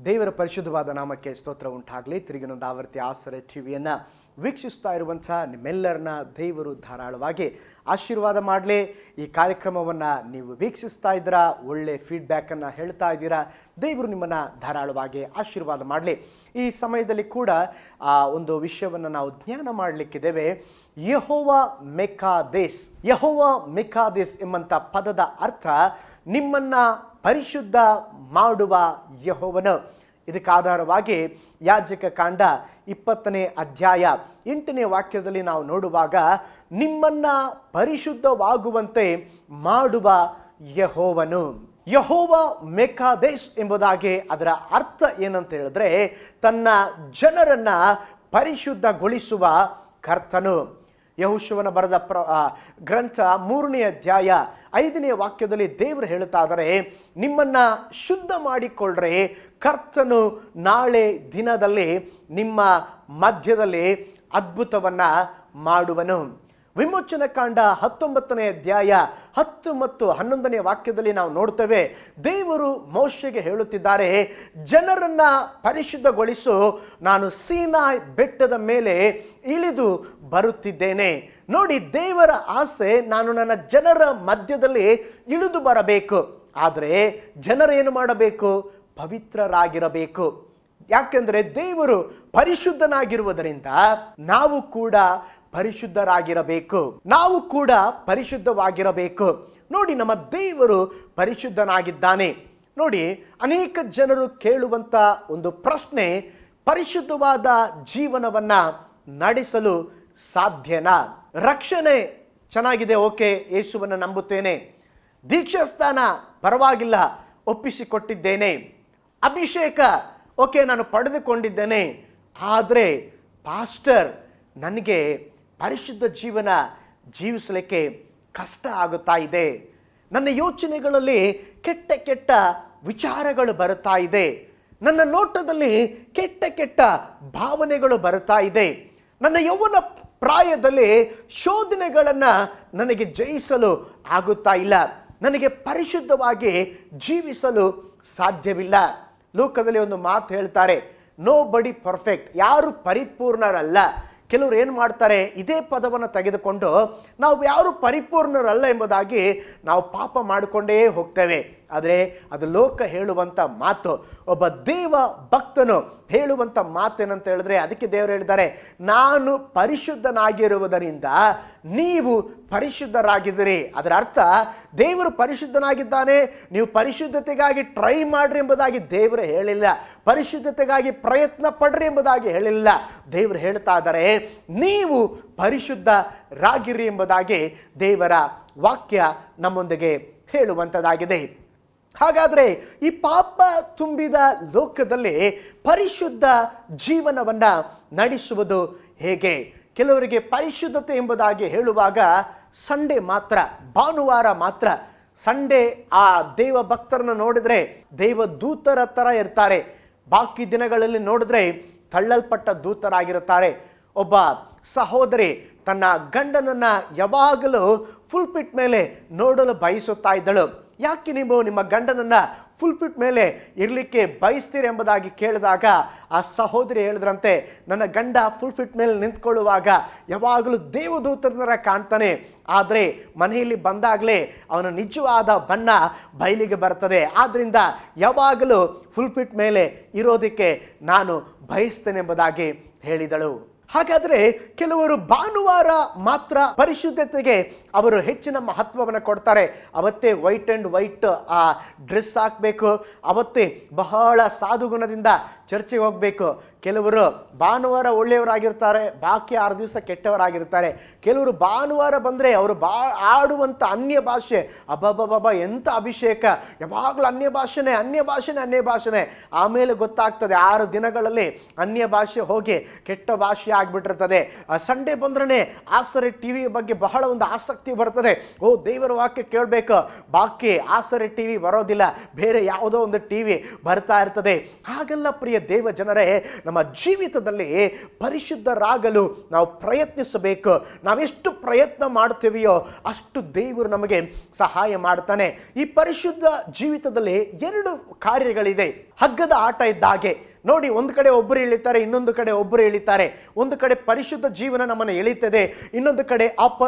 ದೇವರ ಪರಿಶುದ್ಧವಾದ ನಾಮಕ್ಕೆ ಸ್ತೋತ್ರ ಉಂಟಾಗಲಿ. ತಿರುಗಿನೊಂದು ಆವರ್ತಿ ಆಸರೆ ಟಿವಿಯನ್ನು ವೀಕ್ಷಿಸ್ತಾ ಇರುವಂಥ ನಿಮ್ಮೆಲ್ಲರನ್ನ ದೇವರು ಧಾರಾಳವಾಗಿ ಆಶೀರ್ವಾದ ಮಾಡಲಿ. ಈ ಕಾರ್ಯಕ್ರಮವನ್ನು ನೀವು ವೀಕ್ಷಿಸ್ತಾ ಇದ್ದೀರಾ, ಒಳ್ಳೆ ಫೀಡ್ಬ್ಯಾಕನ್ನು ಹೇಳ್ತಾ ಇದ್ದೀರಾ. ದೇವರು ನಿಮ್ಮನ್ನು ಧಾರಾಳವಾಗಿ ಆಶೀರ್ವಾದ ಮಾಡಲಿ. ಈ ಸಮಯದಲ್ಲಿ ಕೂಡ ಒಂದು ವಿಷಯವನ್ನು ನಾವು ಧ್ಯಾನ ಮಾಡಲಿಕ್ಕಿದ್ದೇವೆ. ಯೆಹೋವ ಮೆಕಾದೇಸ್. ಯೆಹೋವ ಮೆಕಾದೇಸ್ ಎಂಬಂಥ ಪದದ ಅರ್ಥ ನಿಮ್ಮನ್ನು ಪರಿಶುದ್ಧ ಮಾಡುವ ಯೆಹೋವನು. ಇದಕ್ಕೆ ಆಧಾರವಾಗಿ ಯಾಜಕ ಕಾಂಡ 20ನೇ ಅಧ್ಯಾಯ 8ನೇ ವಾಕ್ಯದಲ್ಲಿ ನಾವು ನೋಡುವಾಗ ನಿಮ್ಮನ್ನ ಪರಿಶುದ್ಧವಾಗುವಂತೆ ಮಾಡುವ ಯೆಹೋವನು. ಯೆಹೋವ ಮೆಕಾದೇಶ್ ಎಂಬುದಾಗಿ ಅದರ ಅರ್ಥ ಏನಂತ ಹೇಳಿದ್ರೆ ತನ್ನ ಜನರನ್ನ ಪರಿಶುದ್ಧಗೊಳಿಸುವ ಕರ್ತನು. ಯೆಹೋಶುವನ ಬರೆದ ಗ್ರಂಥ 3ನೇ ಅಧ್ಯಾಯ 5ನೇ ವಾಕ್ಯದಲ್ಲಿ ದೇವರು ಹೇಳ್ತಾ ಇದ್ದಾರೆ, ನಿಮ್ಮನ್ನ ಶುದ್ಧ ಮಾಡಿಕೊಳ್ಳ್ರೆ, ಕರ್ತನು ನಾಳೆ ದಿನದಲ್ಲಿ ನಿಮ್ಮ ಮಧ್ಯದಲ್ಲಿ ಅದ್ಭುತವನ್ನ ಮಾಡುವನು. ವಿಮೋಚನ ಕಾಂಡ 19ನೇ ಅಧ್ಯಾಯ 10 ಮತ್ತು 11ನೇ ವಾಕ್ಯದಲ್ಲಿ ನಾವು ನೋಡ್ತೇವೆ, ದೇವರು ಮೋಶೆಗೆ ಹೇಳುತ್ತಿದ್ದಾರೆ, ಜನರನ್ನ ಪರಿಶುದ್ಧಗೊಳಿಸು, ನಾನು ಸೀನಾಯ್ ಬೆಟ್ಟದ ಮೇಲೆ ಇಳಿದು ಬರುತ್ತಿದ್ದೇನೆ. ನೋಡಿ, ದೇವರ ಆಸೆ ನಾನು ನನ್ನ ಜನರ ಮಧ್ಯದಲ್ಲಿ ಇಳಿದು ಬರಬೇಕು. ಆದರೆ ಜನರೇನು ಮಾಡಬೇಕು? ಪವಿತ್ರರಾಗಿರಬೇಕು. ಯಾಕೆಂದರೆ ದೇವರು ಪರಿಶುದ್ಧನಾಗಿರುವುದರಿಂದ ನಾವು ಕೂಡ ಪರಿಶುದ್ಧರಾಗಿರಬೇಕು, ನಾವು ಕೂಡ ಪರಿಶುದ್ಧವಾಗಿರಬೇಕು. ನೋಡಿ, ನಮ್ಮ ದೇವರು ಪರಿಶುದ್ಧನಾಗಿದ್ದಾನೆ. ನೋಡಿ, ಅನೇಕ ಜನರು ಕೇಳುವಂತ ಒಂದು ಪ್ರಶ್ನೆ, ಪರಿಶುದ್ಧವಾದ ಜೀವನವನ್ನ ನಡೆಸಲು ಸಾಧ್ಯನಾ? ರಕ್ಷಣೆ ಚೆನ್ನಾಗಿದೆ, ಓಕೆ, ಯೇಸುವನ್ನು ನಂಬುತ್ತೇನೆ. ದೀಕ್ಷಾಸ್ಥಾನ ಪರವಾಗಿಲ್ಲ, ಒಪ್ಪಿಸಿಕೊಟ್ಟಿದ್ದೇನೆ. ಅಭಿಷೇಕ ಓಕೆ, ನಾನು ಪಡೆದುಕೊಂಡಿದ್ದೇನೆ. ಆದರೆ ಪಾಸ್ಟರ್, ನನಗೆ ಪರಿಶುದ್ಧ ಜೀವನ ಜೀವಿಸಲಿಕ್ಕೆ ಕಷ್ಟ ಆಗುತ್ತಾ ಇದೆ. ನನ್ನ ಯೋಚನೆಗಳಲ್ಲಿ ಕೆಟ್ಟ ಕೆಟ್ಟ ವಿಚಾರಗಳು ಬರುತ್ತಾ ಇದೆ. ನನ್ನ ನೋಟದಲ್ಲಿ ಕೆಟ್ಟ ಕೆಟ್ಟ ಭಾವನೆಗಳು ಬರುತ್ತಾ ಇದೆ. ನನ್ನ ಯೌವನ ಪ್ರಾಯದಲ್ಲಿ ಶೋಧನೆಗಳನ್ನು ನನಗೆ ಜಯಿಸಲು ಆಗುತ್ತಾ ಇಲ್ಲ. ನನಗೆ ಪರಿಶುದ್ಧವಾಗಿ ಜೀವಿಸಲು ಸಾಧ್ಯವಿಲ್ಲ. ಲೋಕದಲ್ಲಿ ಒಂದು ಮಾತು ಹೇಳ್ತಾರೆ, ನೋ ಬಡಿ ಪರ್ಫೆಕ್ಟ್, ಯಾರು ಪರಿಪೂರ್ಣರಲ್ಲ. ಕೆಲವರು ಏನು ಮಾಡ್ತಾರೆ, ಇದೇ ಪದವನ್ನು ತೆಗೆದುಕೊಂಡು ನಾವು ಯಾರು ಪರಿಪೂರ್ಣರಲ್ಲ ಎಂಬುದಾಗಿ ನಾವು ಪಾಪ ಮಾಡಿಕೊಂಡೇ ಹೋಗ್ತೇವೆ. ಆದರೆ ಅದು ಲೋಕ ಹೇಳುವಂಥ ಮಾತು. ಒಬ್ಬ ದೇವ ಭಕ್ತನು ಹೇಳುವಂಥ ಮಾತೇನಂತ ಹೇಳಿದ್ರೆ, ಅದಕ್ಕೆ ದೇವರು ಹೇಳಿದ್ದಾರೆ, ನಾನು ಪರಿಶುದ್ಧನಾಗಿರುವುದರಿಂದ ನೀವು ಪರಿಶುದ್ಧರಾಗಿದ್ದೀರಿ. ಅದರ ಅರ್ಥ ದೇವರು ಪರಿಶುದ್ಧನಾಗಿದ್ದಾನೆ, ನೀವು ಪರಿಶುದ್ಧತೆಗಾಗಿ ಟ್ರೈ ಮಾಡ್ರಿ ಎಂಬುದಾಗಿ ದೇವರು ಹೇಳಿಲ್ಲ. ಪರಿಶುದ್ಧತೆಗಾಗಿ ಪ್ರಯತ್ನ ಪಡ್ರಿ ಎಂಬುದಾಗಿ ಹೇಳಿಲ್ಲ. ದೇವರು ಹೇಳ್ತಾ ಇದ್ದಾರೆ, ನೀವು ಪರಿಶುದ್ಧರಾಗಿರಿ ಎಂಬುದಾಗಿ ದೇವರ ವಾಕ್ಯ ನಮ್ಮೊಂದಿಗೆ ಹೇಳುವಂಥದ್ದಾಗಿದೆ. ಹಾಗಾದರೆ ಈ ಪಾಪ ತುಂಬಿದ ಲೋಕದಲ್ಲಿ ಪರಿಶುದ್ಧ ಜೀವನವನ್ನ ನಡೆಸುವುದು ಹೇಗೆ? ಕೆಲವರಿಗೆ ಪರಿಶುದ್ಧತೆ ಎಂಬುದಾಗಿ ಹೇಳುವಾಗ ಸಂಡೇ ಮಾತ್ರ, ಭಾನುವಾರ ಮಾತ್ರ. ಸಂಡೇ ಆ ದೇವ ಭಕ್ತರನ್ನು ನೋಡಿದ್ರೆ ದೇವ ದೂತರ ಥರ ಇರ್ತಾರೆ. ಬಾಕಿ ದಿನಗಳಲ್ಲಿ ನೋಡಿದ್ರೆ ತಳ್ಳಲ್ಪಟ್ಟ ದೂತರಾಗಿರುತ್ತಾರೆ. ಒಬ್ಬ ಸಹೋದರಿ ತನ್ನ ಗಂಡನನ್ನ ಯಾವಾಗಲೂ ಫುಲ್ಪಿಟ್ ಮೇಲೆ ನೋಡಲು ಬಯಸುತ್ತಾ ಇದ್ದಳು. ಯಾಕೆ ನೀವು ನಿಮ್ಮ ಗಂಡನನ್ನ ಫುಲ್ಪಿಟ್ ಮೇಲೆ ಇರಲಿಕ್ಕೆ ಬಯಸ್ತೀರಿ ಎಂಬುದಾಗಿ ಕೇಳಿದಾಗ ಆ ಸಹೋದರಿ ಹೇಳಿದ್ರಂತೆ, ನನ್ನ ಗಂಡ ಫುಲ್ಪಿಟ್ ಮೇಲೆ ನಿಂತ್ಕೊಳ್ಳುವಾಗ ಯಾವಾಗಲೂ ದೇವದೂತರ ಕಾಣ್ತಾನೆ, ಆದರೆ ಮನೆಯಲ್ಲಿ ಬಂದಾಗಲೇ ಅವನ ನಿಜವಾದ ಬಣ್ಣ ಬಯಲಿಗೆ ಬರ್ತದೆ. ಆದ್ದರಿಂದ ಯಾವಾಗಲೂ ಫುಲ್ಪಿಟ್ ಮೇಲೆ ಇರೋದಕ್ಕೆ ನಾನು ಬಯಸ್ತೇನೆ ಎಂಬುದಾಗಿ ಹೇಳಿದಳು. ಹಾಗಾದರೆ ಕೆಲವರು ಭಾನುವಾರ ಮಾತ್ರ ಪರಿಶುದ್ಧತೆಗೆ ಅವರು ಹೆಚ್ಚಿನ ಮಹತ್ವವನ್ನು ಕೊಡ್ತಾರೆ. ಅವತ್ತೇ ವೈಟ್ ಆ್ಯಂಡ್ ವೈಟ್ ಡ್ರೆಸ್ ಹಾಕಬೇಕು, ಅವತ್ತೇ ಬಹಳ ಸಾಧುಗುಣದಿಂದ ಚರ್ಚೆಗೆ ಹೋಗಬೇಕು. ಕೆಲವರು ಭಾನುವಾರ ಒಳ್ಳೆಯವರಾಗಿರ್ತಾರೆ, ಬಾಕಿ 6 ದಿವಸ ಕೆಟ್ಟವರಾಗಿರ್ತಾರೆ. ಕೆಲವರು ಭಾನುವಾರ ಬಂದರೆ ಅವರು ಆಡುವಂಥ ಅನ್ಯ ಭಾಷೆ, ಅಬ್ಬಬ್ಬಬ್ಬ ಎಂಥ ಅಭಿಷೇಕ, ಯಾವಾಗಲೂ ಅನ್ಯ ಭಾಷೆನೇ. ಆಮೇಲೆ ಗೊತ್ತಾಗ್ತದೆ 6 ದಿನಗಳಲ್ಲಿ ಅನ್ಯ ಭಾಷೆ ಹೋಗಿ ಕೆಟ್ಟ ಭಾಷೆ ಆಗಿಬಿಟ್ಟಿರ್ತದೆ. ಸಂಡೇ ಬಂದ್ರೆ ಆಸರೆ ಟಿವಿ ಬಗ್ಗೆ ಬಹಳ ಒಂದು ಆಸಕ್ತಿ ಬರ್ತದೆ. ಓ, ದೇವರ ವಾಕ್ಯ ಕೇಳಬೇಕು. ಬಾಕಿ ಆಸರೆ ಟಿವಿ ಬರೋದಿಲ್ಲ, ಬೇರೆ ಯಾವುದೋ ಒಂದು ಟಿವಿ ಬರ್ತಾ ಇರ್ತದೆ. ಹಾಗೆಲ್ಲ ಪ್ರಿಯ ದೇವ ಜನರೇ, ನಮ್ಮ ಜೀವಿತದಲ್ಲಿ ಪರಿಶುದ್ಧರಾಗಲು ನಾವು ಪ್ರಯತ್ನಿಸಬೇಕು. ನಾವೆಷ್ಟು ಪ್ರಯತ್ನ ಮಾಡ್ತೀವಿಯೋ ಅಷ್ಟು ದೇವರು ನಮಗೆ ಸಹಾಯ ಮಾಡ್ತಾನೆ. ಈ ಪರಿಶುದ್ಧ ಜೀವಿತದಲ್ಲಿ 2 ಕಾರ್ಯಗಳಿದೆ. ಹಗ್ಗದ ಆಟ ಇದ್ದ ಹಾಗೆ ನೋಡಿ, ಒಂದು ಕಡೆ ಒಬ್ಬರು ಎಳಿತಾರೆ, ಇನ್ನೊಂದು ಕಡೆ ಒಬ್ಬರು ಎಳಿತಾರೆ. ಒಂದು ಕಡೆ ಪರಿಶುದ್ಧ ಜೀವನ ನಮ್ಮನ್ನು ಎಳಿತದೆ, ಇನ್ನೊಂದು ಕಡೆ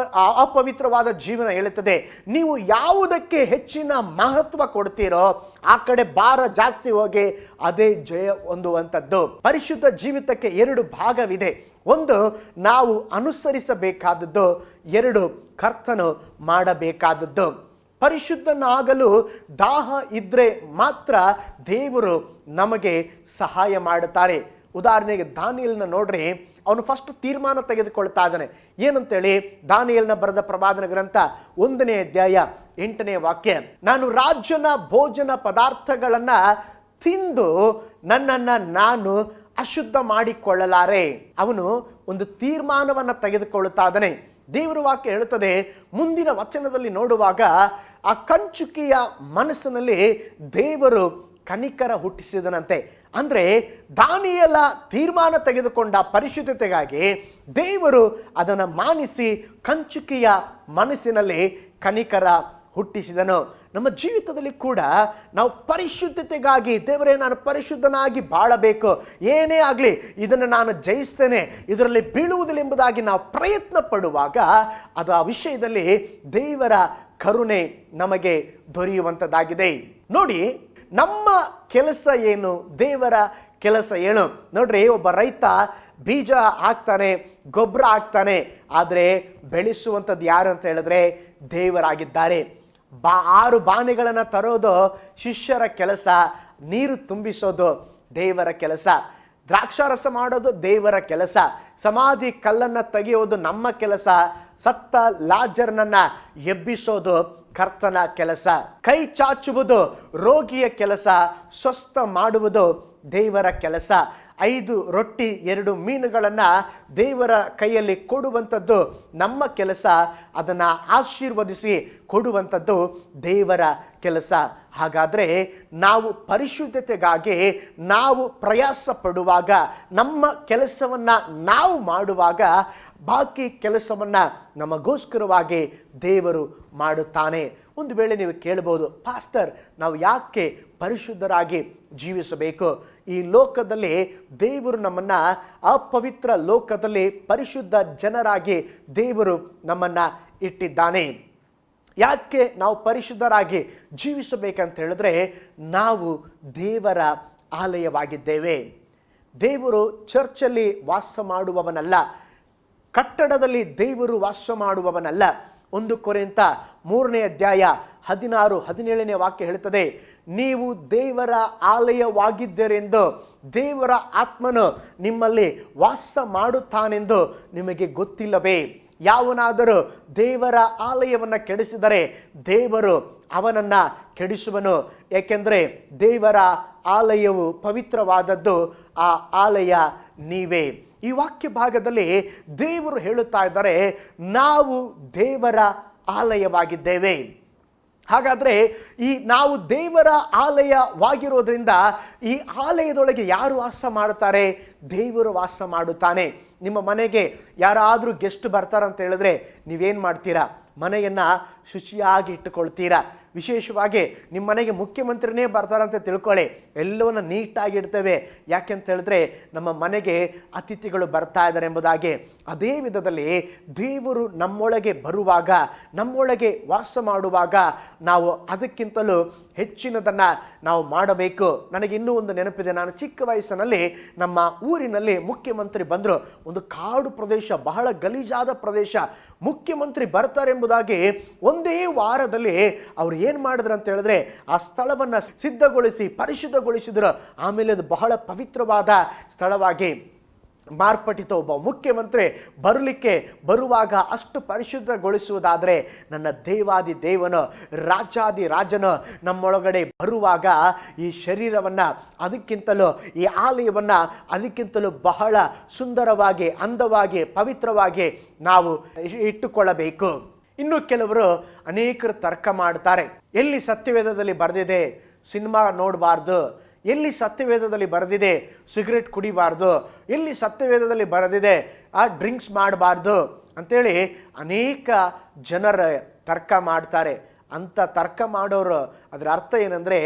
ಅಪವಿತ್ರವಾದ ಜೀವನ ಎಳಿತದೆ. ನೀವು ಯಾವುದಕ್ಕೆ ಹೆಚ್ಚಿನ ಮಹತ್ವ ಕೊಡ್ತೀರೋ ಆ ಕಡೆ ಭಾರ ಜಾಸ್ತಿ ಹೋಗಿ ಅದೇ ಜಯ ಹೊಂದುವಂಥದ್ದು. ಪರಿಶುದ್ಧ ಜೀವಿತಕ್ಕೆ 2 ಭಾಗವಿದೆ. ಒಂದು ನಾವು ಅನುಸರಿಸಬೇಕಾದದ್ದು, 2 ಕರ್ತನು ಮಾಡಬೇಕಾದದ್ದು. ಪರಿಶುದ್ಧನಾಗಲು ದಾಹ ಇದ್ರೆ ಮಾತ್ರ ದೇವರು ನಮಗೆ ಸಹಾಯ ಮಾಡುತ್ತಾರೆ. ಉದಾಹರಣೆಗೆ ದಾನಿಯೇಲನ ನೋಡ್ರಿ, ಅವನು ಫಸ್ಟ್ ತೀರ್ಮಾನ ತೆಗೆದುಕೊಳ್ತಾ ಇದ್ದಾನೆ. ಏನಂತೇಳಿ, ದಾನಿಯೇಲನ ಬರೆದ ಪ್ರವಾದನ ಗ್ರಂಥ 1ನೇ ಅಧ್ಯಾಯ 8ನೇ ವಾಕ್ಯ, ನಾನು ರಾಜನ ಭೋಜನ ಪದಾರ್ಥಗಳನ್ನ ತಿಂದು ನನ್ನನ್ನು ನಾನು ಅಶುದ್ಧ ಮಾಡಿಕೊಳ್ಳಲಾರೆ. ಅವನು ಒಂದು ತೀರ್ಮಾನವನ್ನ ತೆಗೆದುಕೊಳ್ಳುತ್ತಾ ಇದ್ದಾನೆ. ದೇವರ ವಾಕ್ಯ ಹೇಳುತ್ತದೆ, ಮುಂದಿನ ವಚನದಲ್ಲಿ ನೋಡುವಾಗ ಆ ಕಂಚುಕಿಯ ಮನಸ್ಸಿನಲ್ಲಿ ದೇವರು ಕನಿಕರ ಹುಟ್ಟಿಸಿದನಂತೆ. ಅಂದರೆ ದಾನಿಯೇಲ ತೀರ್ಮಾನ ತೆಗೆದುಕೊಂಡ ಪರಿಶುದ್ಧತೆಗಾಗಿ ದೇವರು ಅದನ್ನು ಮಾನಿಸಿ ಕಂಚುಕಿಯ ಮನಸ್ಸಿನಲ್ಲಿ ಕನಿಕರ ಹುಟ್ಟಿಸಿದನು. ನಮ್ಮ ಜೀವಿತದಲ್ಲಿ ಕೂಡ ನಾವು ಪರಿಶುದ್ಧತೆಗಾಗಿ, ದೇವರೇ ನಾನು ಪರಿಶುದ್ಧನಾಗಿ ಬಾಳಬೇಕು, ಏನೇ ಆಗಲಿ ಇದನ್ನು ನಾನು ಜಯಿಸ್ತೇನೆ, ಇದರಲ್ಲಿ ಬೀಳುವುದಿಲ್ಲ ಎಂಬುದಾಗಿ ನಾವು ಪ್ರಯತ್ನ ಪಡುವಾಗ ಅದು ಆ ವಿಷಯದಲ್ಲಿ ದೇವರ ಕರುಣೆ ನಮಗೆ ದೊರೆಯುವಂಥದ್ದಾಗಿದೆ. ನೋಡಿ, ನಮ್ಮ ಕೆಲಸ ಏನು, ದೇವರ ಕೆಲಸ ಏನು? ನೋಡ್ರಿ, ಒಬ್ಬ ರೈತ ಬೀಜ ಹಾಕ್ತಾನೆ, ಗೊಬ್ಬರ ಹಾಕ್ತಾನೆ, ಆದರೆ ಬೆಳೆಸುವಂಥದ್ದು ಯಾರು ಅಂತ ಹೇಳಿದ್ರೆ ದೇವರಾಗಿದ್ದಾರೆ. 6 ಬಾನೆಗಳನ್ನು ತರೋದು ಶಿಷ್ಯರ ಕೆಲಸ, ನೀರು ತುಂಬಿಸೋದು ದೇವರ ಕೆಲಸ, ದ್ರಾಕ್ಷಾರಸ ಮಾಡೋದು ದೇವರ ಕೆಲಸ, ಸಮಾಧಿ ಕಲ್ಲನ್ನು ತೆಗೆಯೋದು ನಮ್ಮ ಕೆಲಸ, ಸತ್ತ ಲಾಜರ್ನನ್ನ ಎಬ್ಬಿಸೋದು ಕರ್ತನ ಕೆಲಸ, ಕೈ ಚಾಚುವುದು ರೋಗಿಯ ಕೆಲಸ, ಸ್ವಸ್ಥ ಮಾಡುವುದು ದೇವರ ಕೆಲಸ, 5 ರೊಟ್ಟಿ 2 ಮೀನುಗಳನ್ನು ದೇವರ ಕೈಯಲ್ಲಿ ಕೊಡುವಂಥದ್ದು ನಮ್ಮ ಕೆಲಸ, ಅದನ್ನು ಆಶೀರ್ವದಿಸಿ ಕೊಡುವಂಥದ್ದು ದೇವರ ಕೆಲಸ. ಹಾಗಾದರೆ ನಾವು ಪರಿಶುದ್ಧತೆಗಾಗಿ ನಾವು ಪ್ರಯಾಸ ಪಡುವಾಗ, ನಮ್ಮ ಕೆಲಸವನ್ನು ನಾವು ಮಾಡುವಾಗ, ಬಾಕಿ ಕೆಲಸವನ್ನು ನಮಗೋಸ್ಕರವಾಗಿ ದೇವರು ಮಾಡುತ್ತಾನೆ. ಒಂದು ವೇಳೆ ನೀವು ಕೇಳಬಹುದು, ಪಾಸ್ಟರ್ ನಾವು ಯಾಕೆ ಪರಿಶುದ್ಧರಾಗಿ ಜೀವಿಸಬೇಕು? ಈ ಲೋಕದಲ್ಲಿ ದೇವರು ನಮ್ಮನ್ನು ಅಪವಿತ್ರ ಲೋಕದಲ್ಲಿ ಪರಿಶುದ್ಧ ಜನರಾಗಿ ದೇವರು ನಮ್ಮನ್ನು ಇಟ್ಟಿದ್ದಾನೆ. ಯಾಕೆ ನಾವು ಪರಿಶುದ್ಧರಾಗಿ ಜೀವಿಸಬೇಕಂತ ಹೇಳಿದ್ರೆ, ನಾವು ದೇವರ ಆಲಯವಾಗಿದ್ದೇವೆ. ದೇವರು ಚರ್ಚಲ್ಲಿ ವಾಸ ಮಾಡುವವನಲ್ಲ, ಕಟ್ಟಡದಲ್ಲಿ ದೇವರು ವಾಸ ಮಾಡುವವನಲ್ಲ. 1 ಕೊರಿಂಥ 3ನೇ ಅಧ್ಯಾಯ 16-17ನೇ ವಾಕ್ಯ ಹೇಳುತ್ತದೆ, ನೀವು ದೇವರ ಆಲಯವಾಗಿದ್ದೀರೆಂದು ದೇವರ ಆತ್ಮನು ನಿಮ್ಮಲ್ಲಿ ವಾಸ ಮಾಡುತ್ತಾನೆಂದು ನಿಮಗೆ ಗೊತ್ತಿಲ್ಲವೇ? ಯಾವನಾದರೂ ದೇವರ ಆಲಯವನ್ನು ಕೆಡಿಸಿದರೆ ದೇವರು ಅವನನ್ನು ಕೆಡಿಸುವನು. ಏಕೆಂದರೆ ದೇವರ ಆಲಯವು ಪವಿತ್ರವಾದದ್ದು, ಆ ಆಲಯ ನೀವೇ. ಈ ವಾಕ್ಯ ಭಾಗದಲ್ಲಿ ದೇವರು ಹೇಳುತ್ತಾ ಇದ್ದಾರೆ, ನಾವು ದೇವರ ಆಲಯವಾಗಿದ್ದೇವೆ. ಹಾಗಾದರೆ ನಾವು ದೇವರ ಆಲಯವಾಗಿರೋದ್ರಿಂದ ಈ ಆಲಯದೊಳಗೆ ಯಾರು ವಾಸ ಮಾಡುತ್ತಾರೆ? ದೇವರು ವಾಸ ಮಾಡುತ್ತಾನೆ. ನಿಮ್ಮ ಮನೆಗೆ ಯಾರಾದರೂ ಗೆಸ್ಟ್ ಬರ್ತಾರಂತ ಹೇಳಿದ್ರೆ ನೀವೇನು ಮಾಡ್ತೀರಾ? ಮನೆಯನ್ನು ಶುಚಿಯಾಗಿ ಇಟ್ಟುಕೊಳ್ತೀರಾ. ವಿಶೇಷವಾಗಿ ನಿಮ್ಮ ಮನೆಗೆ ಮುಖ್ಯಮಂತ್ರಿನೇ ಬರ್ತಾರಂತ ತಿಳ್ಕೊಳ್ಳಿ, ಎಲ್ಲವನ್ನು ನೀಟಾಗಿ ಇಡ್ತೇವೆ. ಯಾಕೆಂತ ಹೇಳಿದ್ರೆ ನಮ್ಮ ಮನೆಗೆ ಅತಿಥಿಗಳು ಬರ್ತಾ ಇದ್ದಾರೆ ಎಂಬುದಾಗಿ. ಅದೇ ವಿಧದಲ್ಲಿ ದೇವರು ನಮ್ಮೊಳಗೆ ಬರುವಾಗ, ನಮ್ಮೊಳಗೆ ವಾಸ ಮಾಡುವಾಗ ನಾವು ಅದಕ್ಕಿಂತಲೂ ಹೆಚ್ಚಿನದನ್ನು ನಾವು ಮಾಡಬೇಕು. ನನಗೆ ಇನ್ನೂ ಒಂದು ನೆನಪಿದೆ, ನಾನು ಚಿಕ್ಕ ವಯಸ್ಸಿನಲ್ಲಿ ನಮ್ಮ ಊರಿನಲ್ಲಿ ಮುಖ್ಯಮಂತ್ರಿ ಬಂದರು. ಒಂದು ಕಾಡು ಪ್ರದೇಶ, ಬಹಳ ಗಲೀಜಾದ ಪ್ರದೇಶ. ಮುಖ್ಯಮಂತ್ರಿ ಬರ್ತಾರೆ ಎಂಬುದಾಗಿ ಒಂದೇ ವಾರದಲ್ಲಿ ಅವರು ಏನು ಮಾಡಿದ್ರು ಅಂತ ಹೇಳಿದ್ರೆ ಆ ಸ್ಥಳವನ್ನು ಸಿದ್ಧಗೊಳಿಸಿ ಪರಿಶುದ್ಧಗೊಳಿಸಿದ್ರು. ಆಮೇಲೆ ಅದು ಬಹಳ ಪವಿತ್ರವಾದ ಸ್ಥಳವಾಗಿ ಮಾರ್ಪಟ್ಟಿತು. ಒಬ್ಬ ಮುಖ್ಯಮಂತ್ರಿ ಬರುವಾಗ ಅಷ್ಟು ಪರಿಶುದ್ಧಗೊಳಿಸುವುದಾದರೆ, ನನ್ನ ದೇವಾದಿ ದೇವನು ರಾಜಾದಿ ರಾಜನು ನಮ್ಮೊಳಗಡೆ ಬರುವಾಗ ಈ ಶರೀರವನ್ನು ಅದಕ್ಕಿಂತಲೂ, ಈ ಆಲಯವನ್ನು ಅದಕ್ಕಿಂತಲೂ ಬಹಳ ಸುಂದರವಾಗಿ, ಅಂದವಾಗಿ, ಪವಿತ್ರವಾಗಿ ನಾವು ಇಟ್ಟುಕೊಳ್ಳಬೇಕು. ಇನ್ನು ಕೆಲವರು ಅನೇಕರು ತರ್ಕ ಮಾಡ್ತಾರೆ, ಎಲ್ಲಿ ಸತ್ಯವೇದದಲ್ಲಿ ಬರೆದಿದೆ ಸಿನಿಮಾ ನೋಡಬಾರ್ದು, ಎಲ್ಲಿ ಸತ್ಯವೇದದಲ್ಲಿ ಬರೆದಿದೆ ಸಿಗರೆಟ್ ಕುಡಿಬಾರ್ದು, ಎಲ್ಲಿ ಸತ್ಯವೇದದಲ್ಲಿ ಬರೆದಿದೆ ಡ್ರಿಂಕ್ಸ್ ಮಾಡಬಾರ್ದು ಅಂಥೇಳಿ ಅನೇಕ ಜನರ ತರ್ಕ ಮಾಡ್ತಾರೆ. ಅಂಥ ತರ್ಕ ಮಾಡೋರು ಅದರ ಅರ್ಥ ಏನಂದರೆ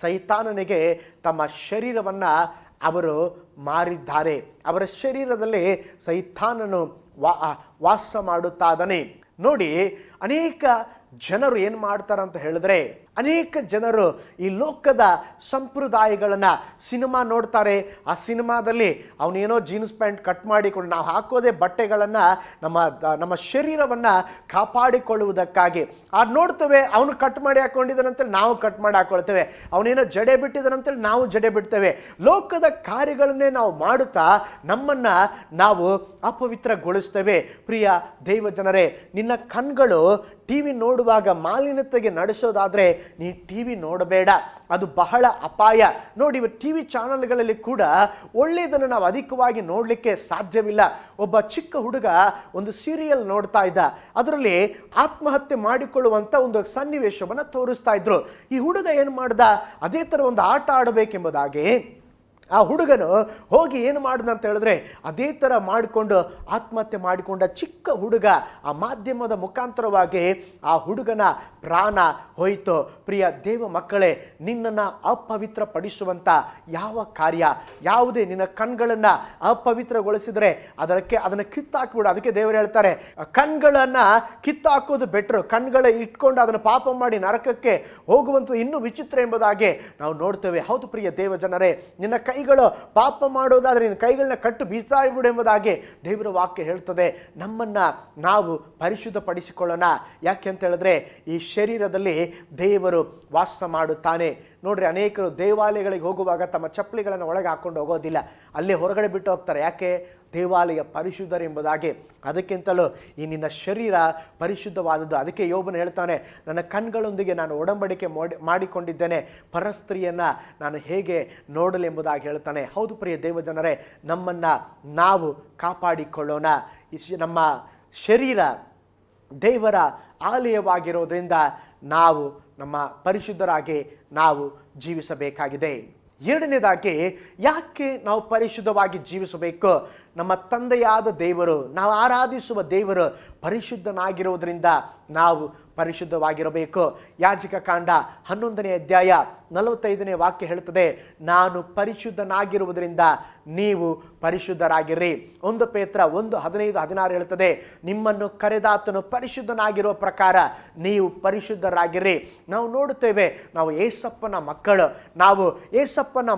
ಸೈತಾನನಿಗೆ ತಮ್ಮ ಶರೀರವನ್ನು ಅವರು ಮಾರಿದ್ದಾರೆ. ಅವರ ಶರೀರದಲ್ಲಿ ಸೈತಾನನು ವಾಸ ಮಾಡುತ್ತಾದನೆ. ನೋಡಿ, ಅನೇಕ ಜನರು ಏನು ಮಾಡ್ತಾರೆ ಅಂತ ಹೇಳಿದ್ರೆ, ಅನೇಕ ಜನರು ಈ ಲೋಕದ ಸಂಪ್ರದಾಯಗಳನ್ನು ಸಿನಿಮಾ ನೋಡ್ತಾರೆ. ಆ ಸಿನಿಮಾದಲ್ಲಿ ಅವನೇನೋ ಜೀನ್ಸ್ ಪ್ಯಾಂಟ್ ಕಟ್ ಮಾಡಿಕೊಂಡು, ನಾವು ಹಾಕೋದೇ ಬಟ್ಟೆಗಳನ್ನು ನಮ್ಮ ಶರೀರವನ್ನು ಕಾಪಾಡಿಕೊಳ್ಳುವುದಕ್ಕಾಗಿ ನೋಡ್ತೇವೆ. ಅವನು ಕಟ್ ಮಾಡಿ ಹಾಕೊಂಡಿದ್ದಾನಂತೇಳಿ ನಾವು ಕಟ್ ಮಾಡಿ ಹಾಕೊಳ್ತೇವೆ. ಅವನೇನೋ ಜಡೆ ಬಿಟ್ಟಿದ್ದಾನಂತೇಳಿ ನಾವು ಜಡೆ ಬಿಡ್ತೇವೆ. ಲೋಕದ ಕಾರ್ಯಗಳನ್ನೇ ನಾವು ಮಾಡುತ್ತಾ ನಮ್ಮನ್ನು ನಾವು ಅಪವಿತ್ರಗೊಳಿಸ್ತೇವೆ. ಪ್ರಿಯ ದೇವ ಜನರೇ, ನಿನ್ನ ಕಣ್ಗಳು ಟಿ ವಿ ನೋಡುವಾಗ ಮಾಲಿನ್ಯತೆಗೆ ನಡೆಸೋದಾದರೆ ನೀ ಟಿ ವಿ ನೋಡಬೇಡ, ಅದು ಬಹಳ ಅಪಾಯ. ನೋಡಿ, ಟಿ ವಿ ಚಾನಲ್ಗಳಲ್ಲಿ ಕೂಡ ಒಳ್ಳೆಯದನ್ನು ನಾವು ಅಧಿಕವಾಗಿ ನೋಡಲಿಕ್ಕೆ ಸಾಧ್ಯವಿಲ್ಲ. ಒಬ್ಬ ಚಿಕ್ಕ ಹುಡುಗ ಒಂದು ಸೀರಿಯಲ್ ನೋಡ್ತಾ ಇದ್ದ, ಅದರಲ್ಲಿ ಆತ್ಮಹತ್ಯೆ ಮಾಡಿಕೊಳ್ಳುವಂಥ ಒಂದು ಸನ್ನಿವೇಶವನ್ನು ತೋರಿಸ್ತಾ ಇದ್ರು. ಈ ಹುಡುಗ ಏನು ಮಾಡ್ದ, ಅದೇ ಥರ ಒಂದು ಆಟ ಆಡಬೇಕೆಂಬುದಾಗಿ ಆ ಹುಡುಗನು ಹೋಗಿ ಏನು ಮಾಡಿದ ಅಂತ ಹೇಳಿದ್ರೆ ಅದೇ ಥರ ಮಾಡಿಕೊಂಡು ಆತ್ಮಹತ್ಯೆ ಮಾಡಿಕೊಂಡ ಚಿಕ್ಕ ಹುಡುಗ. ಆ ಮಾಧ್ಯಮದ ಮುಖಾಂತರವಾಗಿ ಆ ಹುಡುಗನ ಪ್ರಾಣ ಹೋಯಿತು. ಪ್ರಿಯ ದೇವ ಮಕ್ಕಳೇ, ನಿನ್ನನ್ನು ಅಪವಿತ್ರಪಡಿಸುವಂಥ ಯಾವ ಕಾರ್ಯ, ಯಾವುದೇ ನಿನ್ನ ಕಣ್ಗಳನ್ನು ಅಪವಿತ್ರಗೊಳಿಸಿದರೆ ಅದನ್ನು ಕಿತ್ತಾಕ್ಬಿಡು. ಅದಕ್ಕೆ ದೇವರು ಹೇಳ್ತಾರೆ, ಕಣ್ಗಳನ್ನು ಕಿತ್ತಾಕೋದು ಬೆಟ್ರು. ಕಣ್ಗಳ ಇಟ್ಕೊಂಡು ಅದನ್ನು ಪಾಪ ಮಾಡಿ ನರಕಕ್ಕೆ ಹೋಗುವಂಥದ್ದು ಇನ್ನೂ ವಿಚಿತ್ರ ಎಂಬುದಾಗಿ ನಾವು ನೋಡ್ತೇವೆ. ಹೌದು ಪ್ರಿಯ ದೇವ ಜನರೇ, ನಿನ್ನ ಕೈಗಳು ಪಾಪ ಮಾಡೋದಾದ್ರೆ ನಿನ್ನ ಕೈಗಳನ್ನ ಕಟ್ಟು ಬೀಸಾಡ್ಬಿಡು ಎಂಬುದಾಗಿ ದೇವರ ವಾಕ್ಯ ಹೇಳ್ತದೆ. ನಮ್ಮನ್ನು ನಾವು ಪರಿಶುದ್ಧಪಡಿಸಿಕೊಳ್ಳೋಣ. ಯಾಕೆ ಅಂತ ಹೇಳಿದ್ರೆ ಈ ಶರೀರದಲ್ಲಿ ದೇವರು ವಾಸ ಮಾಡುತ್ತಾನೆ. ನೋಡ್ರಿ, ಅನೇಕರು ದೇವಾಲಯಗಳಿಗೆ ಹೋಗುವಾಗ ತಮ್ಮ ಚಪ್ಪಲಿಗಳನ್ನು ಒಳಗೆ ಹಾಕೊಂಡು ಹೋಗೋದಿಲ್ಲ, ಅಲ್ಲೇ ಹೊರಗಡೆ ಬಿಟ್ಟು ಹೋಗ್ತಾರೆ. ಯಾಕೆ? ದೇವಾಲಯ ಪರಿಶುದ್ಧರೆಂಬುದಾಗಿ. ಅದಕ್ಕಿಂತಲೂ ಈ ನಿನ್ನ ಶರೀರ ಪರಿಶುದ್ಧವಾದದ್ದು. ಅದಕ್ಕೆ ಯೋಬನು ಹೇಳ್ತಾನೆ, ನನ್ನ ಕಣ್ಗಳೊಂದಿಗೆ ನಾನು ಒಡಂಬಡಿಕೆ ಮಾಡಿಕೊಂಡಿದ್ದೇನೆ, ಪರಸ್ತ್ರೀಯನ್ನು ನಾನು ಹೇಗೆ ನೋಡಲೆಂಬುದಾಗಿ ಹೇಳ್ತಾನೆ. ಹೌದು ಪ್ರಿಯ ದೇವಜನರೇ, ನಮ್ಮನ್ನು ನಾವು ಕಾಪಾಡಿಕೊಳ್ಳೋಣ. ನಮ್ಮ ಶರೀರ ದೇವರ ಆಲಯವಾಗಿರೋದ್ರಿಂದ ನಾವು ನಮ್ಮ ಪರಿಶುದ್ಧರಾಗಿ ನಾವು ಜೀವಿಸಬೇಕಾಗಿದೆ. ಎರಡನೇದಾಗಿ, ಯಾಕೆ ನಾವು ಪರಿಶುದ್ಧವಾಗಿ ಜೀವಿಸಬೇಕು? ನಮ್ಮ ತಂದೆಯಾದ ದೇವರು, ನಾವು ಆರಾಧಿಸುವ ದೇವರು ಪರಿಶುದ್ಧನಾಗಿರೋದ್ರಿಂದ ನಾವು ಪರಿಶುದ್ಧವಾಗಿರಬೇಕು. ಯಾಜಕ ಕಾಂಡ 11ನೇ ಅಧ್ಯಾಯ 45ನೇ ವಾಕ್ಯ ಹೇಳುತ್ತದೆ, ನಾನು ಪರಿಶುದ್ಧನಾಗಿರುವುದರಿಂದ ನೀವು ಪರಿಶುದ್ಧರಾಗಿರ್ರಿ. 1 ಪೇತ್ರ 1:15-16 ಹೇಳುತ್ತದೆ, ನಿಮ್ಮನ್ನು ಕರೆದಾತನು ಪರಿಶುದ್ಧನಾಗಿರುವ ಪ್ರಕಾರ ನೀವು ಪರಿಶುದ್ಧರಾಗಿರ್ರಿ. ನಾವು ನೋಡುತ್ತೇವೆ, ನಾವು ಏಸಪ್ಪನ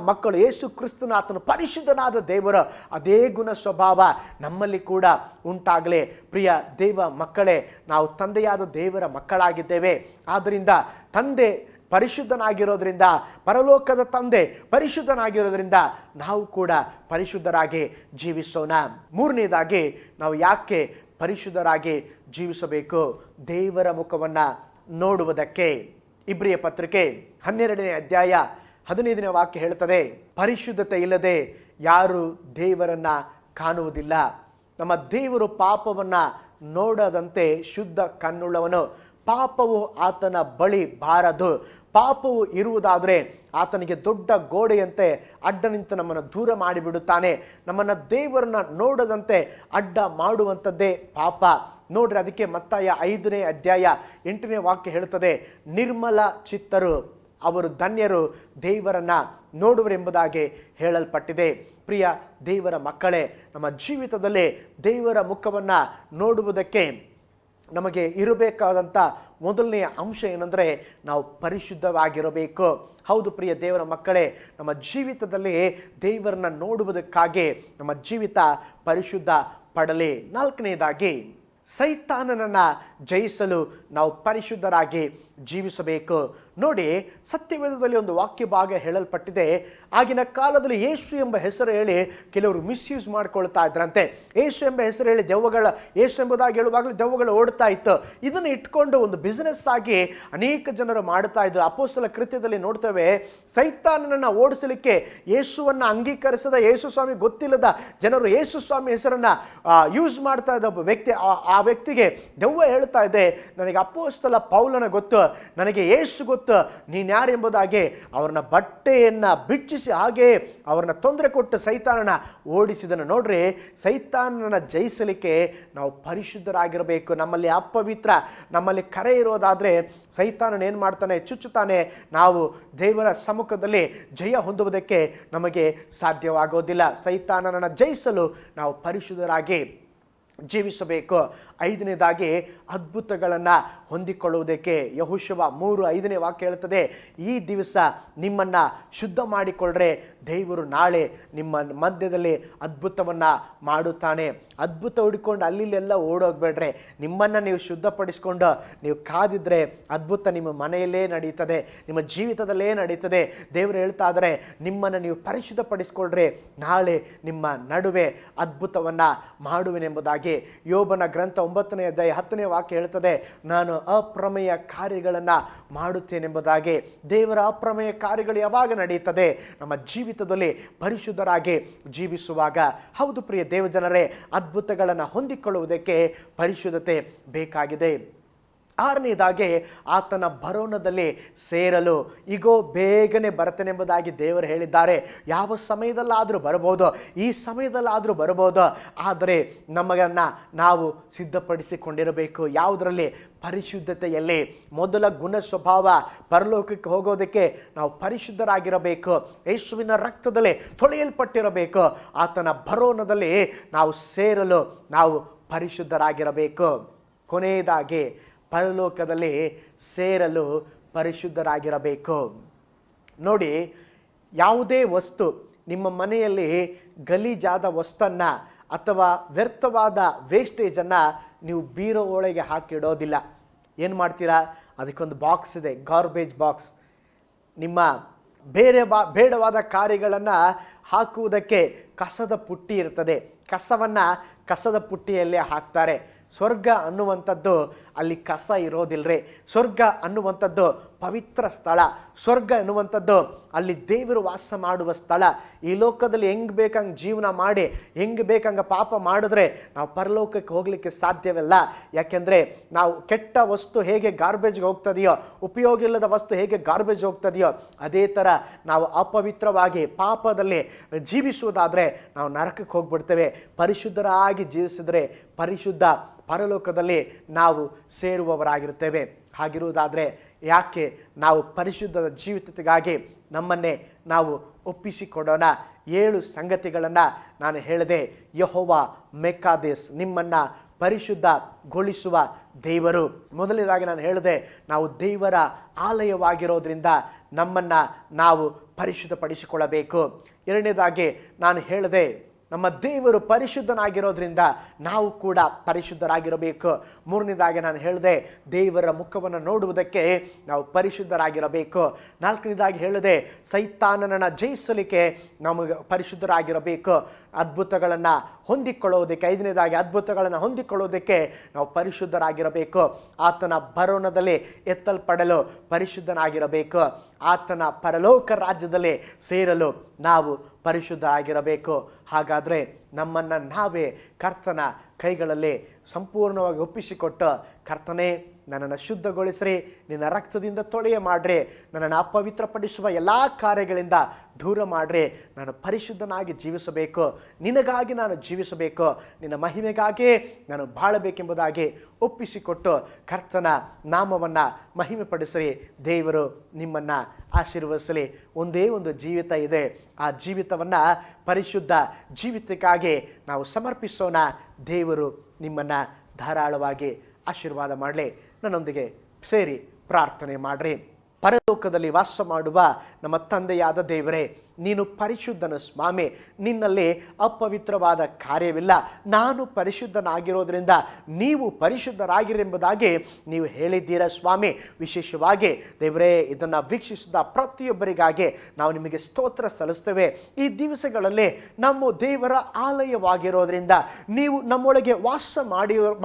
ಮಕ್ಕಳು, ಯೇಸು ಕ್ರಿಸ್ತನ ಆತನು ಪರಿಶುದ್ಧನಾದ ದೇವರು. ಅದೇ ಗುಣ ಸ್ವಭಾವ ನಮ್ಮಲ್ಲಿ ಕೂಡ ಉಂಟಾಗಲಿ. ಪ್ರಿಯ ದೇವ ಮಕ್ಕಳೇ, ನಾವು ತಂದೆಯಾದ ದೇವರ ಮಕ್ಕಳಾಗಿದ್ದೇವೆ. ಆದ್ದರಿಂದ ತಂದೆ ಪರಿಶುದ್ಧನಾಗಿರೋದ್ರಿಂದ, ಪರಲೋಕದ ತಂದೆ ಪರಿಶುದ್ಧನಾಗಿರೋದ್ರಿಂದ ನಾವು ಕೂಡ ಪರಿಶುದ್ಧರಾಗಿ ಜೀವಿಸೋಣ. ಮೂರನೇದಾಗಿ, ನಾವು ಯಾಕೆ ಪರಿಶುದ್ಧರಾಗಿ ಜೀವಿಸಬೇಕು? ದೇವರ ಮುಖವನ್ನು ನೋಡುವುದಕ್ಕೆ. ಇಬ್ರಿಯ ಪತ್ರಿಕೆ 12ನೇ ಅಧ್ಯಾಯ 15ನೇ ವಾಕ್ಯ ಹೇಳುತ್ತದೆ, ಪರಿಶುದ್ಧತೆ ಇಲ್ಲದೆ ಯಾರು ದೇವರನ್ನ ಕಾಣುವುದಿಲ್ಲ. ನಮ್ಮ ದೇವರು ಪಾಪವನ್ನು ನೋಡದಂತೆ ಶುದ್ಧ ಕಣ್ಣುಳ್ಳವನು. ಪಾಪವು ಆತನ ಬಳಿ ಬಾರದು. ಪಾಪವು ಇರುವುದಾದರೆ ಆತನಿಗೆ ದೊಡ್ಡ ಗೋಡೆಯಂತೆ ಅಡ್ಡ ನಿಂತು ನಮ್ಮನ್ನು ದೂರ ಮಾಡಿಬಿಡುತ್ತಾನೆ. ನಮ್ಮನ್ನು ದೇವರನ್ನ ನೋಡದಂತೆ ಅಡ್ಡ ಮಾಡುವಂಥದ್ದೇ ಪಾಪ. ನೋಡ್ರಿ, ಅದಕ್ಕೆ ಮತ್ತಾಯ 5ನೇ ಅಧ್ಯಾಯ 8ನೇ ವಾಕ್ಯ ಹೇಳುತ್ತದೆ, ನಿರ್ಮಲ ಚಿತ್ತರು ಅವರು ಧನ್ಯರು, ದೇವರನ್ನ ನೋಡುವರೆಂಬುದಾಗಿ ಹೇಳಲ್ಪಟ್ಟಿದೆ. ಪ್ರಿಯ ದೇವರ ಮಕ್ಕಳೇ, ನಮ್ಮ ಜೀವಿತದಲ್ಲಿ ದೇವರ ಮುಖವನ್ನು ನೋಡುವುದಕ್ಕೆ ನಮಗೆ ಇರಬೇಕಾದಂಥ ಮೊದಲನೆಯ ಅಂಶ ಏನಂದರೆ ನಾವು ಪರಿಶುದ್ಧವಾಗಿರಬೇಕು. ಹೌದು ಪ್ರಿಯ ದೇವರ ಮಕ್ಕಳೇ, ನಮ್ಮ ಜೀವಿತದಲ್ಲಿ ದೇವರನ್ನ ನೋಡುವುದಕ್ಕಾಗಿ ನಮ್ಮ ಜೀವಿತ ಪರಿಶುದ್ಧ ಪಡಲಿ. ನಾಲ್ಕನೇದಾಗಿ, ಸೈತಾನನನ್ನು ಜಯಿಸಲು ನಾವು ಪರಿಶುದ್ಧರಾಗಿ ಜೀವಿಸಬೇಕು. ನೋಡಿ, ಸತ್ಯವೇದದಲ್ಲಿ ಒಂದು ವಾಕ್ಯ ಭಾಗ ಹೇಳಲ್ಪಟ್ಟಿದೆ, ಆಗಿನ ಕಾಲದಲ್ಲಿ ಯೇಸು ಎಂಬ ಹೆಸರು ಹೇಳಿ ಕೆಲವರು ಮಿಸ್ಯೂಸ್ ಮಾಡ್ಕೊಳ್ತಾ ಇದ್ರಂತೆ. ಯೇಸು ಎಂಬ ಹೆಸರು ಹೇಳಿ ಯೇಸು ಎಂಬುದಾಗಿ ಹೇಳುವಾಗಲೇ ದೆವ್ವಗಳು ಓಡ್ತಾ ಇತ್ತು. ಇದನ್ನು ಇಟ್ಕೊಂಡು ಒಂದು ಬಿಸ್ನೆಸ್ ಆಗಿ ಅನೇಕ ಜನರು ಮಾಡ್ತಾ ಇದ್ರು. ಅಪೊಸ್ತಲ ಕೃತ್ಯದಲ್ಲಿ ನೋಡ್ತೇವೆ, ಸೈತಾನನನ್ನು ಓಡಿಸಲಿಕ್ಕೆ ಯೇಸುವನ್ನು ಅಂಗೀಕರಿಸದ, ಯೇಸು ಸ್ವಾಮಿ ಗೊತ್ತಿಲ್ಲದ ಜನರು ಯೇಸು ಸ್ವಾಮಿ ಹೆಸರನ್ನು ಯೂಸ್ ಮಾಡ್ತಾ ಇದ್ದ ಒಬ್ಬ ವ್ಯಕ್ತಿ, ಆ ವ್ಯಕ್ತಿಗೆ ದೆವ್ವ ಹೇಳ್ತಾ ಇದೆ, ನನಗೆ ಅಪೊಸ್ತಲ ಪೌಲನ ಗೊತ್ತು, ನನಗೆ ಯೇಸು ಗೊತ್ತು, ನೀನು ಯಾರೆಂಬುದಾಗಿ ಅವ್ರನ್ನ ಬಟ್ಟೆಯನ್ನು ಬಿಚ್ಚಿಸಿ ಹಾಗೆ ಅವ್ರನ್ನ ತೊಂದರೆ ಕೊಟ್ಟು ಸೈತಾನನ ಓಡಿಸಿದನು. ನೋಡ್ರಿ, ಸೈತಾನನ ಜಯಿಸಲಿಕ್ಕೆ ನಾವು ಪರಿಶುದ್ಧರಾಗಿರಬೇಕು. ನಮ್ಮಲ್ಲಿ ಅಪವಿತ್ರ, ನಮ್ಮಲ್ಲಿ ಕರೆ ಇರೋದಾದರೆ ಸೈತಾನನ ಏನು ಮಾಡ್ತಾನೆ, ಚುಚ್ಚುತ್ತಾನೆ. ನಾವು ದೇವರ ಸಮ್ಮುಖದಲ್ಲಿ ಜಯ ಹೊಂದುವುದಕ್ಕೆ ನಮಗೆ ಸಾಧ್ಯವಾಗೋದಿಲ್ಲ. ಸೈತಾನನನ್ನು ಜಯಿಸಲು ನಾವು ಪರಿಶುದ್ಧರಾಗಿ ಜೀವಿಸಬೇಕು. ಐದನೇದಾಗಿ ಅದ್ಭುತಗಳನ್ನು ಹೊಂದಿಕೊಳ್ಳುವುದಕ್ಕೆ ಯೆಹೋಶುವ 3:5 ವಾಕ್ಯ ಹೇಳ್ತದೆ, ಈ ದಿವಸ ನಿಮ್ಮನ್ನು ಶುದ್ಧ ಮಾಡಿಕೊಳ್ಳ್ರೆ ದೇವರು ನಾಳೆ ನಿಮ್ಮ ಮಧ್ಯದಲ್ಲಿ ಅದ್ಭುತವನ್ನು ಮಾಡುತ್ತಾನೆ. ಅದ್ಭುತ ಹುಡುಕೊಂಡು ಅಲ್ಲಿಲ್ಲೆಲ್ಲ ಓಡೋಗ್ಬೇಡ್ರೆ, ನಿಮ್ಮನ್ನು ನೀವು ಶುದ್ಧಪಡಿಸ್ಕೊಂಡು ನೀವು ಕಾದಿದ್ರೆ ಅದ್ಭುತ ನಿಮ್ಮ ಮನೆಯಲ್ಲೇ ನಡೀತದೆ, ನಿಮ್ಮ ಜೀವಿತದಲ್ಲೇ ನಡೀತದೆ. ದೇವರು ಹೇಳ್ತಾ ಇದ್ದಾರೆ, ನಿಮ್ಮನ್ನು ನೀವು ಪರಿಶುದ್ಧಪಡಿಸ್ಕೊಳ್ರೆ ನಾಳೆ ನಿಮ್ಮ ನಡುವೆ ಅದ್ಭುತವನ್ನು ಮಾಡುವೆನೆಂಬುದಾಗಿ. ಯೋಬನ ಗ್ರಂಥ 9ನೇ ಅಧ್ಯಾಯ 10ನೇ ವಾಕ್ಯ ಹೇಳ್ತದೆ, ನಾನು ಅಪ್ರಮೇಯ ಕಾರ್ಯಗಳನ್ನು ಮಾಡುತ್ತೇನೆಂಬುದಾಗಿ. ದೇವರ ಅಪ್ರಮೇಯ ಕಾರ್ಯಗಳು ಯಾವಾಗ ನಡೆಯುತ್ತದೆ? ನಮ್ಮ ಜೀವಿತದಲ್ಲಿ ಪರಿಶುದ್ಧರಾಗಿ ಜೀವಿಸುವಾಗ. ಹೌದು ಪ್ರಿಯ ದೇವಜನರೇ, ಅದ್ಭುತಗಳನ್ನು ಹೊಂದಿಕೊಳ್ಳುವುದಕ್ಕೆ ಪರಿಶುದ್ಧತೆ ಬೇಕಾಗಿದೆ. ಆರನೇದಾಗಿ ಆತನ ಬರೋಣದಲ್ಲಿ ಸೇರಲು. ಈಗೋ ಬೇಗನೆ ಬರ್ತೇನೆಂಬುದಾಗಿ ದೇವರು ಹೇಳಿದ್ದಾರೆ. ಯಾವ ಸಮಯದಲ್ಲಾದರೂ ಬರ್ಬೋದು, ಈ ಸಮಯದಲ್ಲಾದರೂ ಬರ್ಬೋದು. ಆದರೆ ನಮಗನ್ನು ನಾವು ಸಿದ್ಧಪಡಿಸಿಕೊಂಡಿರಬೇಕು. ಯಾವುದರಲ್ಲಿ? ಪರಿಶುದ್ಧತೆಯಲ್ಲಿ. ಮೊದಲ ಗುಣ ಸ್ವಭಾವ ಪರಲೋಕಕ್ಕೆ ಹೋಗೋದಕ್ಕೆ ನಾವು ಪರಿಶುದ್ಧರಾಗಿರಬೇಕು. ಯೇಸುವಿನ ರಕ್ತದಲ್ಲಿ ತೊಳೆಯಲ್ಪಟ್ಟಿರಬೇಕು. ಆತನ ಬರೋಣದಲ್ಲಿ ನಾವು ಸೇರಲು ನಾವು ಪರಿಶುದ್ಧರಾಗಿರಬೇಕು. ಕೊನೆಯದಾಗಿ ಪರಲೋಕದಲ್ಲಿ ಸೇರಲು ಪರಿಶುದ್ಧರಾಗಿರಬೇಕು. ನೋಡಿ, ಯಾವುದೇ ವಸ್ತು ನಿಮ್ಮ ಮನೆಯಲ್ಲಿ ಗಲೀಜಾದ ವಸ್ತನ್ನು ಅಥವಾ ವ್ಯರ್ಥವಾದ ವೇಸ್ಟೇಜನ್ನು ನೀವು ಬೀರೋ ಒಳಗೆ ಹಾಕಿಡೋದಿಲ್ಲ. ಏನು ಮಾಡ್ತೀರಾ? ಅದಕ್ಕೊಂದು ಬಾಕ್ಸ್ ಇದೆ, ಗಾರ್ಬೇಜ್ ಬಾಕ್ಸ್. ನಿಮ್ಮ ಬೇಡವಾದ ಕಾರ್ಯಗಳನ್ನು ಹಾಕುವುದಕ್ಕೆ ಕಸದ ಪುಟ್ಟಿ ಇರ್ತದೆ. ಕಸವನ್ನು ಕಸದ ಪುಟ್ಟಿಯಲ್ಲೇ ಹಾಕ್ತಾರೆ. ಸ್ವರ್ಗ ಅನ್ನುವಂಥದ್ದು ಅಲ್ಲಿ ಕಸ ಇರೋದಿಲ್ಲರಿ. ಸ್ವರ್ಗ ಅನ್ನುವಂಥದ್ದು ಪವಿತ್ರ ಸ್ಥಳ. ಸ್ವರ್ಗ ಅನ್ನುವಂಥದ್ದು ಅಲ್ಲಿ ದೇವರು ವಾಸ ಮಾಡುವ ಸ್ಥಳ. ಈ ಲೋಕದಲ್ಲಿ ಹೆಂಗೆ ಬೇಕಂಗೆ ಜೀವನ ಮಾಡಿ ಹೆಂಗೆ ಬೇಕಂಗೆ ಪಾಪ ಮಾಡಿದ್ರೆ ನಾವು ಪರಲೋಕಕ್ಕೆ ಹೋಗಲಿಕ್ಕೆ ಸಾಧ್ಯವಿಲ್ಲ. ಯಾಕೆಂದರೆ ನಾವು ಕೆಟ್ಟ ವಸ್ತು ಹೇಗೆ ಗಾರ್ಬೇಜ್ಗೆ ಹೋಗ್ತದೆಯೋ, ಉಪಯೋಗ ಇಲ್ಲದ ವಸ್ತು ಹೇಗೆ ಗಾರ್ಬೇಜ್ ಹೋಗ್ತದೆಯೋ, ಅದೇ ಥರ ನಾವು ಅಪವಿತ್ರವಾಗಿ ಪಾಪದಲ್ಲಿ ಜೀವಿಸುವುದಾದರೆ ನಾವು ನರಕಕ್ಕೆ ಹೋಗ್ಬಿಡ್ತೇವೆ. ಪರಿಶುದ್ಧರಾಗಿ ಜೀವಿಸಿದರೆ ಪರಿಶುದ್ಧ ಪರಲೋಕದಲ್ಲಿ ನಾವು ಸೇರುವವರಾಗಿರ್ತೇವೆ. ಹಾಗಿರುವುದಾದರೆ ಯಾಕೆ ನಾವು ಪರಿಶುದ್ಧದ ಜೀವಿತತೆಗಾಗಿ ನಮ್ಮನ್ನೇ ನಾವು ಒಪ್ಪಿಸಿಕೊಡೋಣ. 7 ಸಂಗತಿಗಳನ್ನು ನಾನು ಹೇಳಿದೆ. ಯೆಹೋವ ಮೆಕಾದೇಸ್, ನಿಮ್ಮನ್ನು ಪರಿಶುದ್ಧಗೊಳಿಸುವ ದೇವರು. ಮೊದಲನೇದಾಗಿ ನಾನು ಹೇಳಿದೆ, ನಾವು ದೇವರ ಆಲಯವಾಗಿರೋದ್ರಿಂದ ನಮ್ಮನ್ನು ನಾವು ಪರಿಶುದ್ಧಪಡಿಸಿಕೊಳ್ಳಬೇಕು. ಎರಡನೇದಾಗಿ ನಾನು ಹೇಳಿದೆ, ನಮ್ಮ ದೇವರು ಪರಿಶುದ್ಧನಾಗಿರೋದ್ರಿಂದ ನಾವು ಕೂಡ ಪರಿಶುದ್ಧರಾಗಿರಬೇಕು. ಮೂರನೇದಾಗಿ ನಾನು ಹೇಳಿದೆ, ದೇವರ ಮುಖವನ್ನು ನೋಡುವುದಕ್ಕೆ ನಾವು ಪರಿಶುದ್ಧರಾಗಿರಬೇಕು. ನಾಲ್ಕನೇದಾಗಿ ಹೇಳಿದೆ, ಸೈತಾನನನ್ನು ಜಯಿಸಲಿಕ್ಕೆ ನಮಗೆ ಪರಿಶುದ್ಧರಾಗಿರಬೇಕು. ಅದ್ಭುತಗಳನ್ನು ಹೊಂದಿಕೊಳ್ಳುವುದಕ್ಕೆ, ಐದನೇದಾಗಿ ಅದ್ಭುತಗಳನ್ನು ಹೊಂದಿಕೊಳ್ಳುವುದಕ್ಕೆ ನಾವು ಪರಿಶುದ್ಧರಾಗಿರಬೇಕು. ಆತನ ಬರೋಣದಲ್ಲಿ ಎತ್ತಲ್ಪಡಲು ಪರಿಶುದ್ಧನಾಗಿರಬೇಕು. ಆತನ ಪರಲೋಕ ರಾಜ್ಯದಲ್ಲಿ ಸೇರಲು ನಾವು ಪರಿಶುದ್ಧರಾಗಿರಬೇಕು. ಹಾಗಾದರೆ ನಮ್ಮನ್ನು ನಾವೇ ಕರ್ತನ ಕೈಗಳಲ್ಲಿ ಸಂಪೂರ್ಣವಾಗಿ ಒಪ್ಪಿಸಿಕೊಟ್ಟು, ಕರ್ತನೇ ನನ್ನನ್ನು ಶುದ್ಧಗೊಳಿಸ್ರಿ, ನಿನ್ನ ರಕ್ತದಿಂದ ತೊಳೆಯ ಮಾಡ್ರಿ, ನನ್ನನ್ನು ಅಪವಿತ್ರಪಡಿಸುವ ಎಲ್ಲ ಕಾರ್ಯಗಳಿಂದ ದೂರ ಮಾಡ್ರಿ, ನಾನು ಪರಿಶುದ್ಧನಾಗಿ ಜೀವಿಸಬೇಕು, ನಿನಗಾಗಿ ನಾನು ಜೀವಿಸಬೇಕು, ನಿನ್ನ ಮಹಿಮೆಗಾಗಿ ನಾನು ಬಾಳಬೇಕೆಂಬುದಾಗಿ ಒಪ್ಪಿಸಿಕೊಟ್ಟು ಕರ್ತನ ನಾಮವನ್ನು ಮಹಿಮೆಪಡಿಸ್ರಿ. ದೇವರು ನಿಮ್ಮನ್ನು ಆಶೀರ್ವದಿಸಲಿ. ಒಂದೇ ಒಂದು ಜೀವಿತ ಇದೆ, ಆ ಜೀವಿತವನ್ನು ಪರಿಶುದ್ಧ ಜೀವಿತಕ್ಕಾಗಿ ನಾವು ಸಮರ್ಪಿಸೋಣ. ದೇವರು ನಿಮ್ಮನ್ನು ಧಾರಾಳವಾಗಿ ಆಶೀರ್ವಾದ ಮಾಡಲಿ. ನನ್ನೊಂದಿಗೆ ಸೇರಿ ಪ್ರಾರ್ಥನೆ ಮಾಡಿರಿ. ಪರಲೋಕದಲ್ಲಿ ವಾಸ ಮಾಡುವ ನಮ್ಮ ತಂದೆಯಾದ ದೇವರೇ, ನೀನು ಪರಿಶುದ್ಧನು ಸ್ವಾಮಿ, ನಿನ್ನಲ್ಲಿ ಅಪವಿತ್ರವಾದ ಕಾರ್ಯವಿಲ್ಲ. ನಾನು ಪರಿಶುದ್ಧನಾಗಿರೋದ್ರಿಂದ ನೀವು ಪರಿಶುದ್ಧರಾಗಿರೆಂಬುದಾಗಿ ನೀವು ಹೇಳಿದ್ದೀರಾ ಸ್ವಾಮಿ. ವಿಶೇಷವಾಗಿ ದೇವರೇ, ಇದನ್ನು ವೀಕ್ಷಿಸಿದ ಪ್ರತಿಯೊಬ್ಬರಿಗಾಗಿ ನಾವು ನಿಮಗೆ ಸ್ತೋತ್ರ ಸಲ್ಲಿಸ್ತೇವೆ. ಈ ದಿವಸಗಳಲ್ಲಿ ನಮ್ಮ ದೇವರ ಆಲಯವಾಗಿರೋದ್ರಿಂದ, ನೀವು ನಮ್ಮೊಳಗೆ ವಾಸ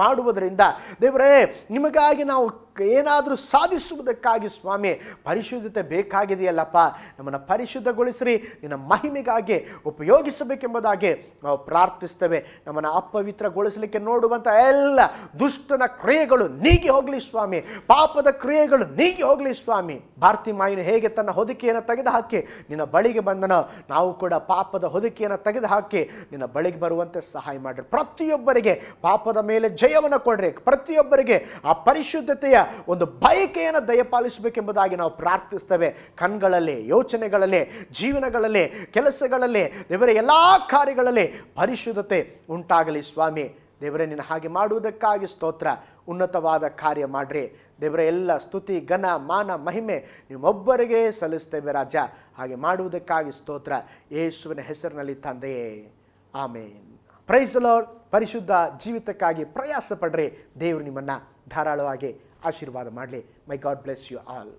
ಮಾಡುವುದರಿಂದ ದೇವರೇ, ನಿಮಗಾಗಿ ನಾವು ಏನಾದರೂ ಸಾಧಿಸುವುದಕ್ಕಾಗಿ ಸ್ವಾಮಿ ಪರಿಶುದ್ಧತೆ ಬೇಕಾಗಿದೆಯಲ್ಲಪ್ಪ, ನಮ್ಮನ್ನು ಪರಿಶುದ್ಧಗೊಳಿಸ್ರಿ. ನಿನ್ನ ಮಹಿಮೆಗಾಗಿ ಉಪಯೋಗಿಸಬೇಕೆಂಬುದಾಗಿ ನಾವು ಪ್ರಾರ್ಥಿಸ್ತೇವೆ. ನಮ್ಮನ್ನು ಅಪವಿತ್ರಗೊಳಿಸಲಿಕ್ಕೆ ನೋಡುವಂಥ ಎಲ್ಲ ದುಷ್ಟನ ಕ್ರಿಯೆಗಳು ನೀಗಿ ಹೋಗಲಿ ಸ್ವಾಮಿ. ಪಾಪದ ಕ್ರಿಯೆಗಳು ನೀಗಿ ಹೋಗಲಿ ಸ್ವಾಮಿ. ಬಾರ್ತಿಮಾಯನು ಹೇಗೆ ತನ್ನ ಹೊದಿಕೆಯನ್ನು ತೆಗೆದುಹಾಕಿ ನಿನ್ನ ಬಳಿಗೆ ಬಂದನೋ, ನಾವು ಕೂಡ ಪಾಪದ ಹೊದಿಕೆಯನ್ನು ತೆಗೆದುಹಾಕಿ ನಿನ್ನ ಬಳಿಗೆ ಬರುವಂತೆ ಸಹಾಯ ಮಾಡಿರಿ. ಪ್ರತಿಯೊಬ್ಬರಿಗೆ ಪಾಪದ ಮೇಲೆ ಜಯವನ್ನು ಕೊಡ್ರಿ. ಪ್ರತಿಯೊಬ್ಬರಿಗೆ ಆ ಪರಿಶುದ್ಧತೆಯ ಒಂದು ಬಯಕೆಯನ್ನು ದಯಪಾಲಿಸಬೇಕೆಂಬುದಾಗಿ ನಾವು ಪ್ರಾರ್ಥಿಸ್ತೇವೆ. ಕಣ್ಗಳಲ್ಲಿ, ಯೋಚನೆಗಳಲ್ಲಿ, ಜೀವನಗಳಲ್ಲಿ, ಕೆಲಸಗಳಲ್ಲಿ, ದೇವರೇ ಎಲ್ಲ ಕಾರ್ಯಗಳಲ್ಲಿ ಪರಿಶುದ್ಧತೆ ಉಂಟಾಗಲಿ ಸ್ವಾಮಿ. ದೇವರೇ, ನಿನ್ನ ಹಾಗೆ ಮಾಡುವುದಕ್ಕಾಗಿ ಸ್ತೋತ್ರ. ಉನ್ನತವಾದ ಕಾರ್ಯ ಮಾಡ್ರಿ ದೇವರೇ. ಎಲ್ಲ ಸ್ತುತಿ, ಘನ, ಮಾನ, ಮಹಿಮೆ ನಿಮ್ಮೊಬ್ಬರಿಗೆ ಸಲ್ಲಿಸ್ತೇವೆ ರಾಜ. ಹಾಗೆ ಮಾಡುವುದಕ್ಕಾಗಿ ಸ್ತೋತ್ರ. ಯೇಸುವಿನ ಹೆಸರಿನಲ್ಲಿ ತಂದೆಯೇ, ಆಮೇನ್. Price the lord. ಪರಿಶುದ್ಧ ಜೀವಿತಕ್ಕಾಗಿ ಪ್ರಯಾಸ ಪಡ್ರಿ. ದೇವರು ನಿಮ್ಮನ್ನು ಧಾರಾಳವಾಗಿ ಆಶೀರ್ವಾದ ಮಾಡಲಿ. ಮೈ ಗಾಡ್ ಬ್ಲೆಸ್ ಯು ಆಲ್.